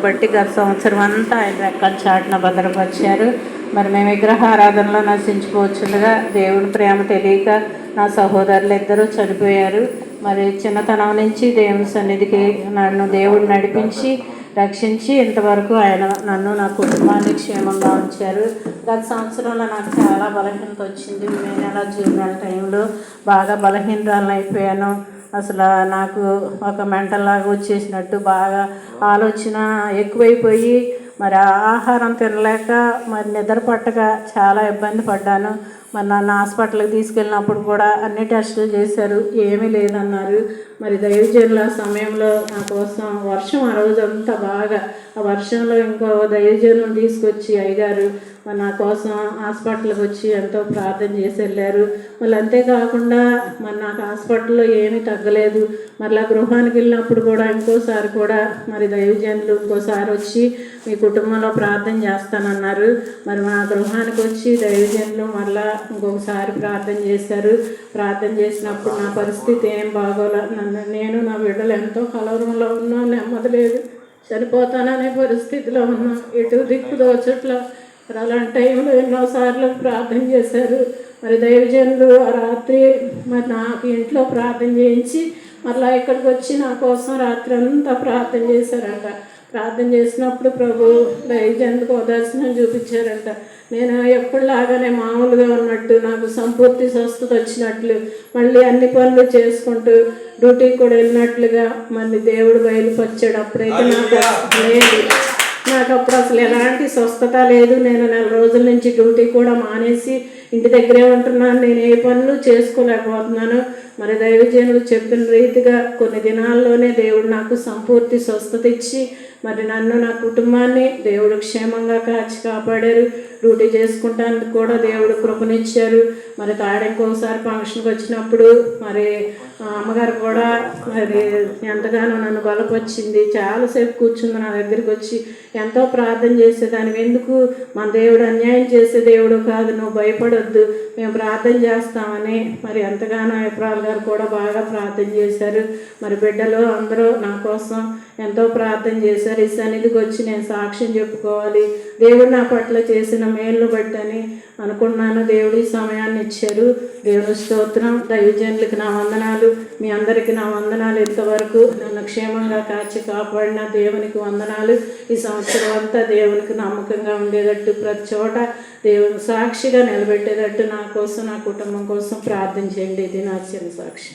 బట్టి గత సంవత్సరం అంతా ఆయన రెక్కల చాటున భద్రపరిచారు. మరి మేము విగ్రహారాధనలో నశించిపోవచ్చుండగా దేవుని ప్రేమ తెలియక నా సహోదరులు ఇద్దరూ చనిపోయారు. మరి చిన్నతనం నుంచి దేవుని సన్నిధికి నన్ను దేవుడు నడిపించి రక్షించి ఇంతవరకు ఆయన నన్ను నా కుటుంబాన్ని క్షేమంగా ఉంచారు. గత సంవత్సరంలో నాకు చాలా బలహీనత వచ్చింది. మే నెల జూన్ నెల టైంలో బాగా బలహీనరాలను అయిపోయాను. అసలు నాకు ఒక మెంటల్ లాగా వచ్చేసినట్టు బాగా ఆలోచన ఎక్కువైపోయి మరి ఆహారం తినలేక మరి నిద్ర పట్టక చాలా ఇబ్బంది పడ్డాను. మరి నన్ను హాస్పిటల్కి తీసుకెళ్ళినప్పుడు కూడా అన్ని టెస్టులు చేశారు, ఏమీ లేదన్నారు. మరి దైవజనుల సమయంలో నా కోసం వర్షం ఆ రోజంతా బాగా ఆ వర్షంలో ఇంకో దైవజనులను తీసుకొచ్చి అయ్యగారు మరి నా కోసం హాస్పిటల్కి వచ్చి ఎంతో ప్రార్థన చేసి వెళ్ళారు. మళ్ళీ అంతేకాకుండా మరి నాకు హాస్పిటల్లో ఏమీ తగ్గలేదు. మరలా గృహానికి వెళ్ళినప్పుడు కూడా ఇంకోసారి కూడా మరి దైవజనులు ఇంకోసారి వచ్చి మీ కుటుంబంలో ప్రార్థన చేస్తానన్నారు. మరి మా గృహానికి వచ్చి దైవజనులు మరలా ఇంకొకసారి ప్రార్థన చేశారు. ప్రార్థన చేసినప్పుడు నా పరిస్థితి ఏం బాగోలే. నేను నా బిడ్డలు ఎంతో కలవరంలో ఉన్నాం, నెమ్మది లేదు, చనిపోతాననే పరిస్థితిలో ఉన్నాం, ఎటు దిక్కు దోచట్లో. మరి అలాంటి టైంలో ఎన్నోసార్లు ప్రార్థన చేశారు. మరి దైవజనులు ఆ రాత్రి మరి నాకు ఇంట్లో ప్రార్థన చేయించి మరలా ఇక్కడికి వచ్చి నా కోసం రాత్రి అంతా ప్రార్థన చేశారంట. ప్రార్థన చేసినప్పుడు ప్రభు దైవజనులకు దర్శనం చూపించారంట. నేను ఎప్పటిలాగానే మామూలుగా ఉన్నట్టు నాకు సంపూర్తి స్వస్థత వచ్చినట్లు మళ్ళీ అన్ని పనులు చేసుకుంటూ డ్యూటీకి కూడా వెళ్ళినట్లుగా మళ్ళీ దేవుడు బయలుపరిచాడు. అప్పుడైతే నాకు అప్పుడు అసలు ఎలాంటి స్వస్థత లేదు. నేను నెల రోజుల నుంచి డ్యూటీ కూడా మానేసి ఇంటి దగ్గరే ఉంటున్నాను. నేను ఏ పనులు చేసుకోలేకపోతున్నాను. మరి దైవజనులు చెప్పిన రీతిగా కొన్ని దినాల్లోనే దేవుడు నాకు సంపూర్తి స్వస్థత ఇచ్చి మరి నన్ను నా కుటుంబాన్ని దేవుడు క్షేమంగా కాచి కాపాడారు. డ్యూటీ చేసుకుంటానికి కూడా దేవుడు కృపనిచ్చారు. మరి తాడెంకోసారి ఫంక్షన్కి వచ్చినప్పుడు మరి అమ్మగారు కూడా మరి ఎంతగానో నన్ను బలపరిచింది. చాలాసేపు కూర్చుంది నా దగ్గరికి వచ్చి ఎంతో ప్రార్థన చేసేదాన్ని. ఎందుకు మన దేవుడు అన్యాయం చేసే దేవుడు కాదు, నువ్వు భయపడొద్దు, మేము ప్రార్థన చేస్తామని మరి ఎంతగానో ఎప్రాల్ గారు కూడా బాగా ప్రార్థన చేశారు. మరి బిడ్డలు అందరూ నా కోసం ఎంతో ప్రార్థన చేశారు. ఈ సన్నిధికి వచ్చి నేను సాక్ష్యం చెప్పుకోవాలి, దేవుడు నా పట్ల చేసిన మేలు బట్టి అని అనుకున్నాను. దేవుడు ఈ సమయాన్ని ఇచ్చారు. దేవుని స్తోత్రం. దైవజనులకి నా వందనాలు, మీ అందరికీ నా వందనాలు. ఇంతవరకు నన్ను క్షేమంగా కాచి కాపాడిన దేవునికి వందనాలు. ఈ సంవత్సరం అంతా దేవునికి నమ్మకంగా ఉండేటట్టు ప్రతి చోట దేవుని సాక్షిగా నిలబెట్టేటట్టు నా కోసం నా కుటుంబం కోసం ప్రార్థన చేయండి. ఇది నా చిన్న సాక్షి.